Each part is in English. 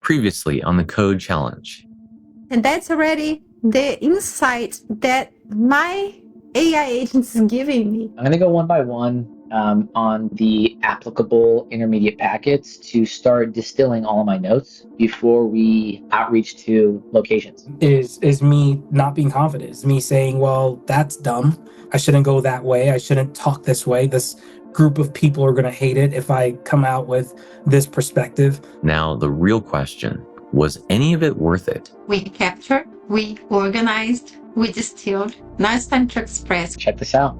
Previously on the Code Challenge. And that's already the insight that my AI agent is giving me. I'm going to go one by one on the applicable intermediate packets to start distilling all of my notes before we outreach to locations. Is me not being confident. It's me saying, well, that's dumb. I shouldn't go that way. I shouldn't talk this way. This group of people are going to hate it if I come out with this perspective. Now, the real question, was any of it worth it? We captured, we organized, we distilled. Now it's time to express. Check this out.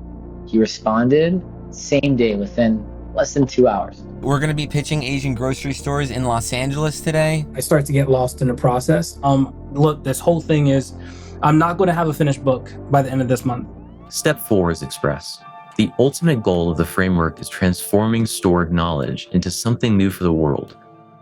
He responded same day within less than 2 hours. We're going to be pitching Asian grocery stores in Los Angeles today. I start to get lost in the process. Look, this whole thing is, I'm not going to have a finished book by the end of this month. Step 4 is express. The ultimate goal of the framework is transforming stored knowledge into something new for the world.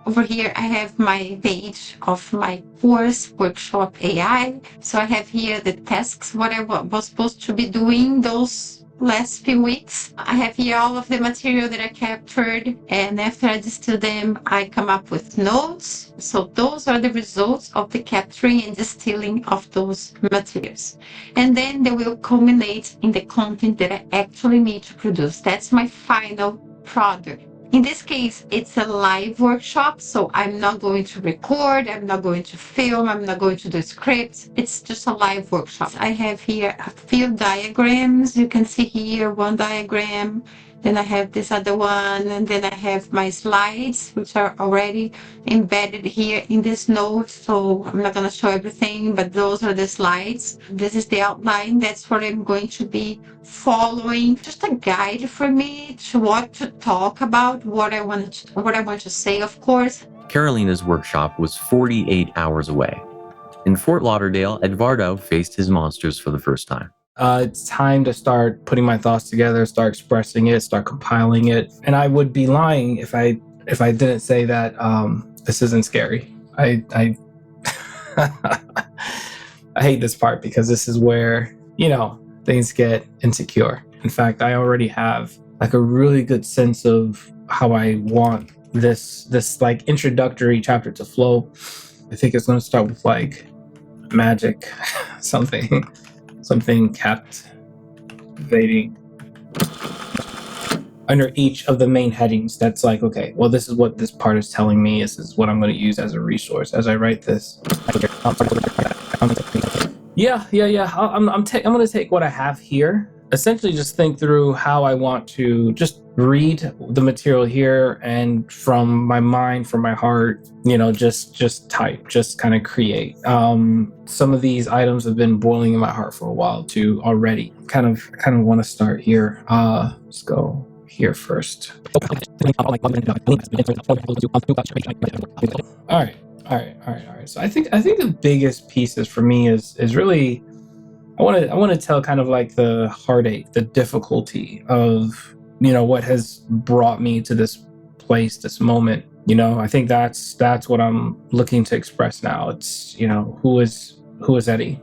Over here, I have my page of my course, Workshop AI. So I have here the tasks, what I was supposed to be doing those last few weeks. I have here all of the material that I captured, and after I distill them, I come up with notes. So those are the results of the capturing and distilling of those materials. And then they will culminate in the content that I actually need to produce. That's my final product. In this case, it's a live workshop, so I'm not going to record, I'm not going to film, I'm not going to do scripts. It's just a live workshop. I have here a few diagrams. You can see here one diagram, then I have this other one, and then I have my slides, which are already embedded here in this note. So I'm not going to show everything, but those are the slides. This is the outline. That's what I'm going to be following. Just a guide for me to what to talk about, what I want to say, of course. Carolina's workshop was 48 hours away. In Fort Lauderdale, Edvardo faced his monsters for the first time. It's time to start putting my thoughts together, start expressing it, start compiling it. And I would be lying if I didn't say that this isn't scary. I I hate this part because this is where, things get insecure. In fact, I already have like a really good sense of how I want this like introductory chapter to flow. I think it's going to start with like magic, something captivating under each of the main headings. That's like, okay, well, this is what this part is telling me. This is what I'm going to use as a resource as I write this. Yeah. I'm going to take what I have here. Essentially, just think through how I want to just read the material here, and from my mind, from my heart, just type, just kind of create. Some of these items have been boiling in my heart for a while too already. Kind of want to start here. Let's go here first. All right. So I think the biggest pieces for me is really, I want to tell kind of like the heartache, the difficulty of, what has brought me to this place, this moment. I think that's what I'm looking to express now. It's, who is Eddie?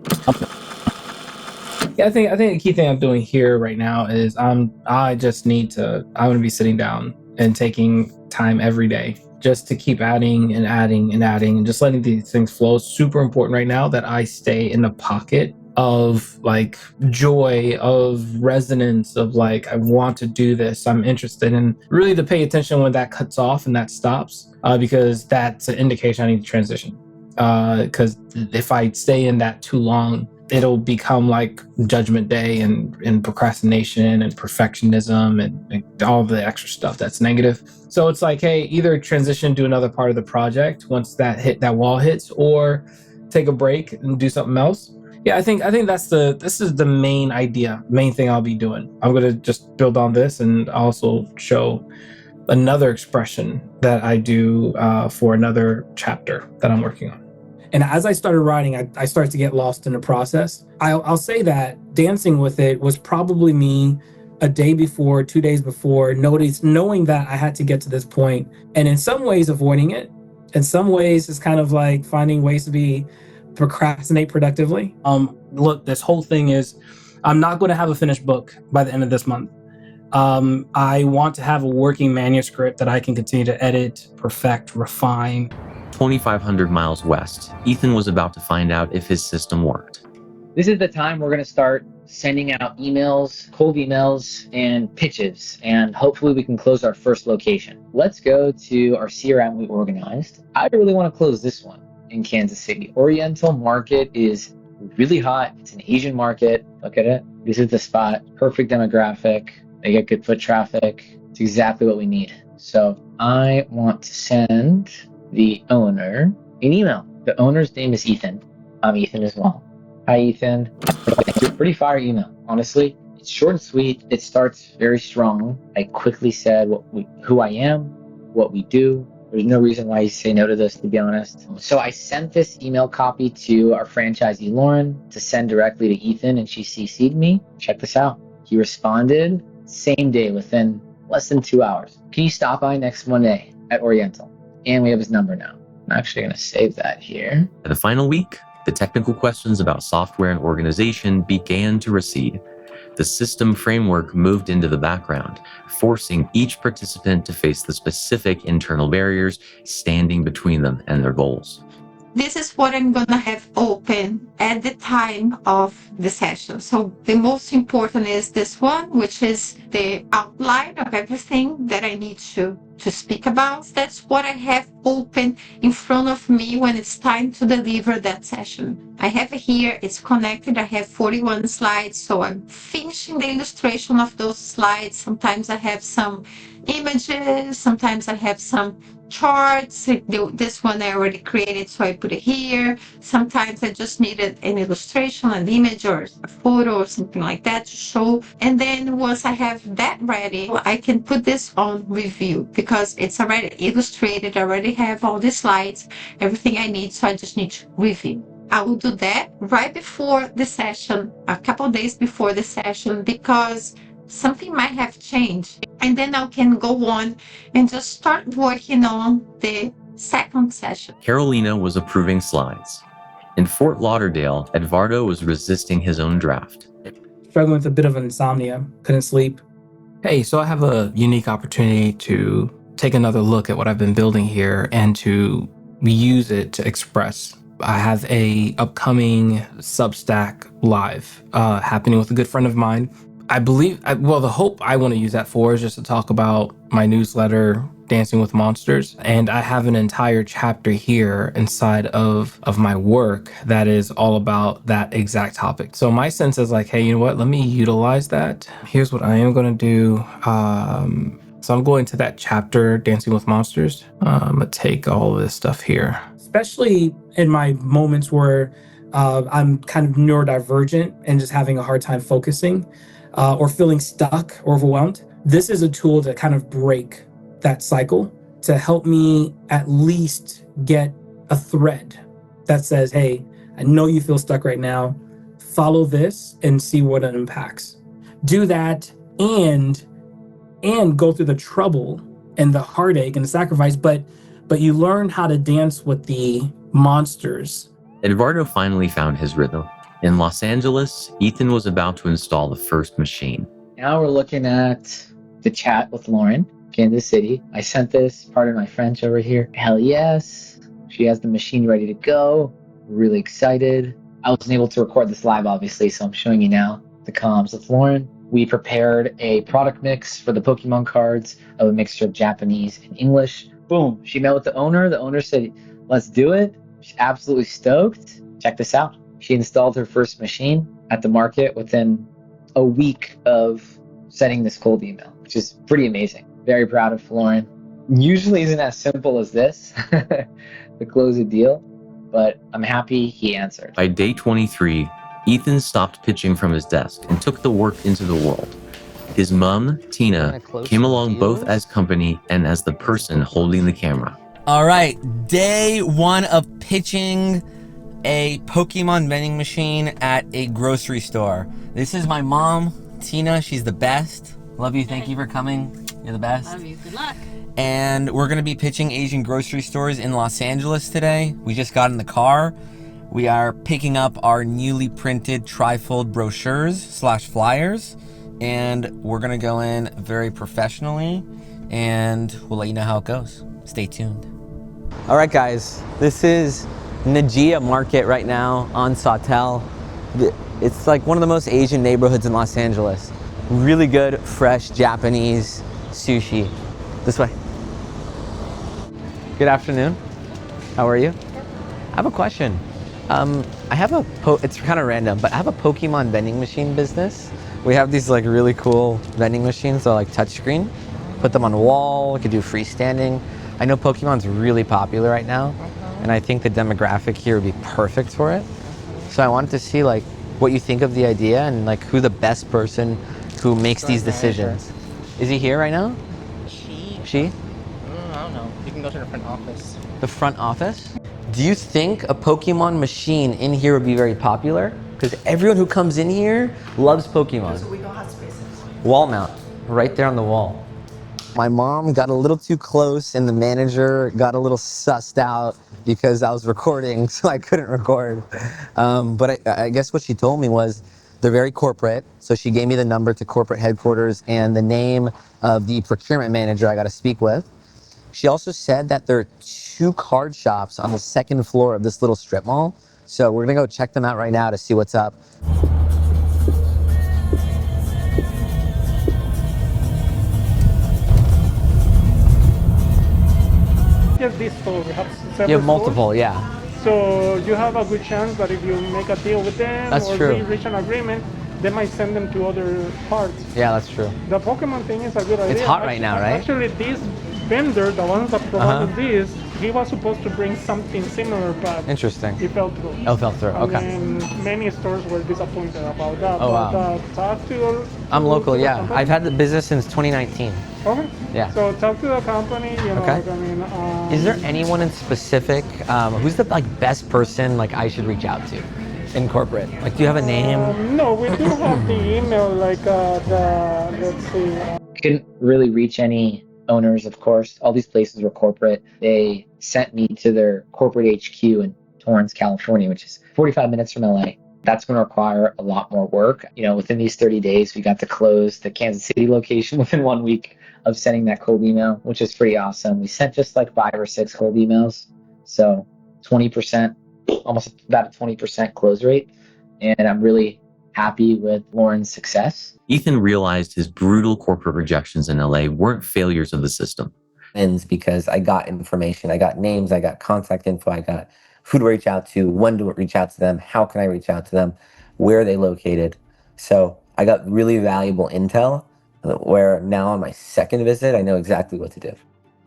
Yeah, I think the key thing I'm doing here right now is I'm going to be sitting down and taking time every day just to keep adding and just letting these things flow. It's super important right now that I stay in the pocket of like joy, of resonance, of like, I want to do this, I'm interested, and really to pay attention when that cuts off and that stops, because that's an indication I need to transition. Because if I stay in that too long, it'll become like Judgment Day and procrastination and perfectionism and all the extra stuff that's negative. So it's like, hey, either transition to another part of the project once that wall hits, or take a break and do something else. Yeah, I think this is the main thing I'll be doing. I'm gonna just build on this and also show another expression that I do for another chapter that I'm working on. And as I started writing, I started to get lost in the process. I'll say that dancing with it was probably me a day before, 2 days before, knowing that I had to get to this point, and in some ways avoiding it. In some ways, it's kind of like finding ways to procrastinate productively. Look, this whole thing is, I'm not going to have a finished book by the end of this month. I want to have a working manuscript that I can continue to edit, perfect, refine. 2,500 miles west, Ethan was about to find out if his system worked. This is the time we're going to start sending out emails, cold emails, and pitches, and hopefully we can close our first location. Let's go to our CRM we organized. I really want to close this one in Kansas City. Oriental market is really hot. It's an Asian market. Look at it. This is the spot. Perfect demographic. They get good foot traffic. It's exactly what we need. So I want to send the owner an email. The owner's name is Ethan. I'm Ethan as well. Hi, Ethan. It's a pretty fire email, honestly. It's short and sweet. It starts very strong. I quickly said who I am, what we do. There's no reason why you say no to this, to be honest. So I sent this email copy to our franchisee, Lauren, to send directly to Ethan, and she CC'd me. Check this out. He responded same day within less than 2 hours. Can you stop by next Monday at Oriental? And we have his number now. I'm actually going to save that here. In the final week, the technical questions about software and organization began to recede. The system framework moved into the background, forcing each participant to face the specific internal barriers standing between them and their goals. This is what I'm going to have open at the time of the session. So the most important is this one, which is the outline of everything that I need to speak about. That's what I have open in front of me when it's time to deliver that session. I have it here, it's connected. I have 41 slides, so I'm finishing the illustration of those slides. Sometimes I have some images, sometimes I have some charts. This one I already created, so I put it here. Sometimes I just needed an illustration, an image, or a photo or something like that to show. And then once I have that ready, I can put this on review because it's already illustrated. I already have all the slides, everything I need, so I just need to review. I will do that right before the session, a couple of days before the session, because something might have changed. And then I can go on and just start working on the second session. Carolina was approving slides. In Fort Lauderdale, Edvardo was resisting his own draft. Struggling with a bit of insomnia, couldn't sleep. Hey, so I have a unique opportunity to take another look at what I've been building here and to use it to express. I have a upcoming Substack live happening with a good friend of mine. I believe, the hope I want to use that for is just to talk about my newsletter, Dancing with Monsters. And I have an entire chapter here inside of my work that is all about that exact topic. So my sense is like, hey, you know what? Let me utilize that. Here's what I am going to do. So I'm going to that chapter, Dancing with Monsters. I'm going to take all of this stuff here. Especially in my moments where I'm kind of neurodivergent and just having a hard time focusing. Or feeling stuck or overwhelmed. This is a tool to kind of break that cycle, to help me at least get a thread that says, hey, I know you feel stuck right now. Follow this and see what it impacts. Do that and go through the trouble and the heartache and the sacrifice, but you learn how to dance with the monsters. Edvardo finally found his rhythm. In Los Angeles, Ethan was about to install the first machine. Now we're looking at the chat with Lauren, Kansas City. I sent this, pardon my French over here. Hell yes. She has the machine ready to go. Really excited. I wasn't able to record this live, obviously, so I'm showing you now the comms with Lauren. We prepared a product mix for the Pokemon cards of a mixture of Japanese and English. Boom. She met with the owner. The owner said, let's do it. She's absolutely stoked. Check this out. She installed her first machine at the market within a week of sending this cold email, which is pretty amazing. Very proud of Lauren. Usually isn't as simple as this to close a deal, but I'm happy he answered. By day 23, Ethan stopped pitching from his desk and took the work into the world. His mom, Tina, came along both as company and as the person holding the camera. All right, day one of pitching a Pokemon vending machine at a grocery store. This is my mom, Tina. She's the best. Love you. Thank you for coming. You're the best. Love you. Good luck. And we're going to be pitching Asian grocery stores in Los Angeles today. We just got in the car. We are picking up our newly printed trifold brochures/flyers. And we're going to go in very professionally. And we'll let you know how it goes. Stay tuned. All right, guys, this is Najia Market right now on Sawtelle. It's like one of the most Asian neighborhoods in Los Angeles. Really good, fresh Japanese sushi. This way. Good afternoon. How are you? I have a question. I have it's kind of random, but I have a Pokemon vending machine business. We have these like really cool vending machines, so like touchscreen. Put them on the wall, we could do freestanding. I know Pokemon's really popular right now, and I think the demographic here would be perfect for it. So I wanted to see like what you think of the idea and like who the best person who makes these decisions. Is he here right now? She? I don't know. You can go to the front office. The front office? Do you think a Pokemon machine in here would be very popular? Because everyone who comes in here loves Pokemon. So we don't have spaces. Wall mount, right there on the wall. My mom got a little too close and the manager got a little sussed out because I was recording, so I couldn't record. But I guess what she told me was they're very corporate. So she gave me the number to corporate headquarters and the name of the procurement manager I got to speak with. She also said that there are 2 card shops on the 2nd floor of this little strip mall. So we're gonna go check them out right now to see what's up. Just this store, we have several You have multiple, stores. yeah. So you have a good chance that if you make a deal with them That's or true. we reach an agreement, they might send them to other parts. Yeah, that's true. The Pokemon thing is a good idea. It's hot right now, right? Actually, this vendor, the ones that provided this, he was supposed to bring something similar, but Interesting. it fell through. Oh, fell through, okay. And many stores were disappointed about that. Oh, but, wow. talk to I'm local, to the yeah. company. I've had the business since 2019. Okay. Yeah. So talk to the company, you know, Okay. like, I mean, Is there anyone in specific, who's the like best person like I should reach out to in corporate? Like, do you have a name? No, we do have the email, like let's see. Couldn't really reach any owners, of course. All these places were corporate. They sent me to their corporate HQ in Torrance, California, which is 45 minutes from LA. That's going to require a lot more work. You know, within these 30 days, we got to close the Kansas City location within 1 week of sending that cold email, which is pretty awesome. We sent just like 5 or 6 cold emails. So 20%, almost about a 20% close rate. And I'm really happy with Lauren's success. Ethan realized his brutal corporate rejections in LA weren't failures of the system. Because I got information, I got names, I got contact info, I got who to reach out to, when to reach out to them, how can I reach out to them, where are they located. So I got really valuable intel where now on my 2nd visit, I know exactly what to do.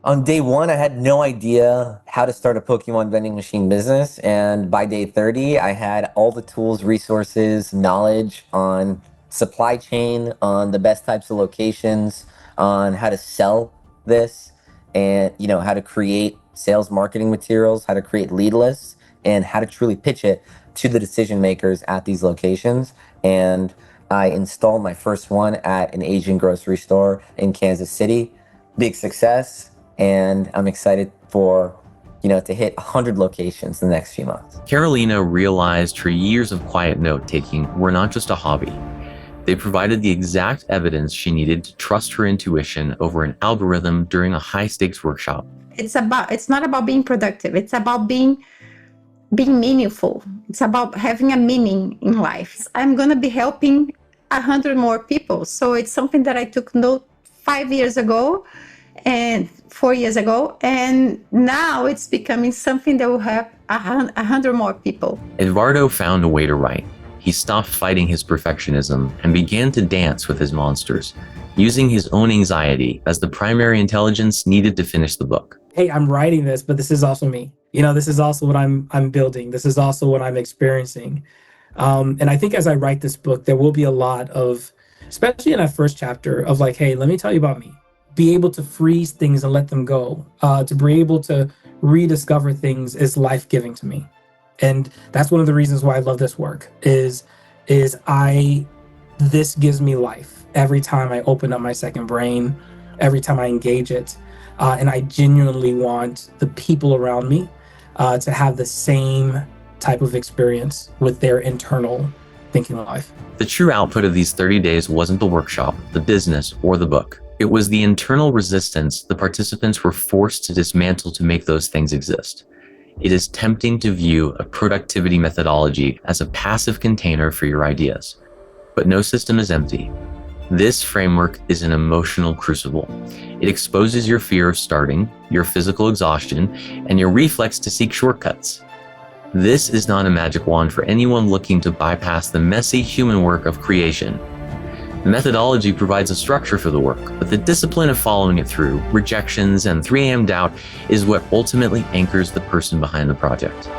On day 1, I had no idea how to start a Pokemon vending machine business. And by day 30, I had all the tools, resources, knowledge on supply chain, on the best types of locations, on how to sell this, and you know how to create sales marketing materials, how to create lead lists, and how to truly pitch it to the decision makers at these locations. And I installed my first one at an Asian grocery store in Kansas City. Big success, and I'm excited for to hit 100 locations in the next few months. Carolina realized her years of quiet note-taking were not just a hobby. They provided the exact evidence she needed to trust her intuition over an algorithm during a high-stakes workshop. It's not about being productive. It's about being meaningful. It's about having a meaning in life. I'm going to be helping 100 more people. So it's something that I took note 5 years ago and 4 years ago. And now it's becoming something that will have 100 more people. Edvardo found a way to write. He stopped fighting his perfectionism and began to dance with his monsters, using his own anxiety as the primary intelligence needed to finish the book. Hey, I'm writing this, but this is also me. You know, this is also what I'm building. This is also what I'm experiencing. And I think as I write this book, there will be a lot of, especially in that first chapter, of like, hey, let me tell you about me. Be able to freeze things and let them go. To be able to rediscover things is life-giving to me. And that's one of the reasons why I love this work is this gives me life every time I open up my second brain, every time I engage it. And I genuinely want the people around me to have the same type of experience with their internal thinking life. The true output of these 30 days wasn't the workshop, the business, or the book. It was the internal resistance the participants were forced to dismantle to make those things exist. It is tempting to view a productivity methodology as a passive container for your ideas, but no system is empty. This framework is an emotional crucible. It exposes your fear of starting, your physical exhaustion, and your reflex to seek shortcuts. This is not a magic wand for anyone looking to bypass the messy human work of creation. The methodology provides a structure for the work, but the discipline of following it through, rejections, and 3 a.m. doubt is what ultimately anchors the person behind the project.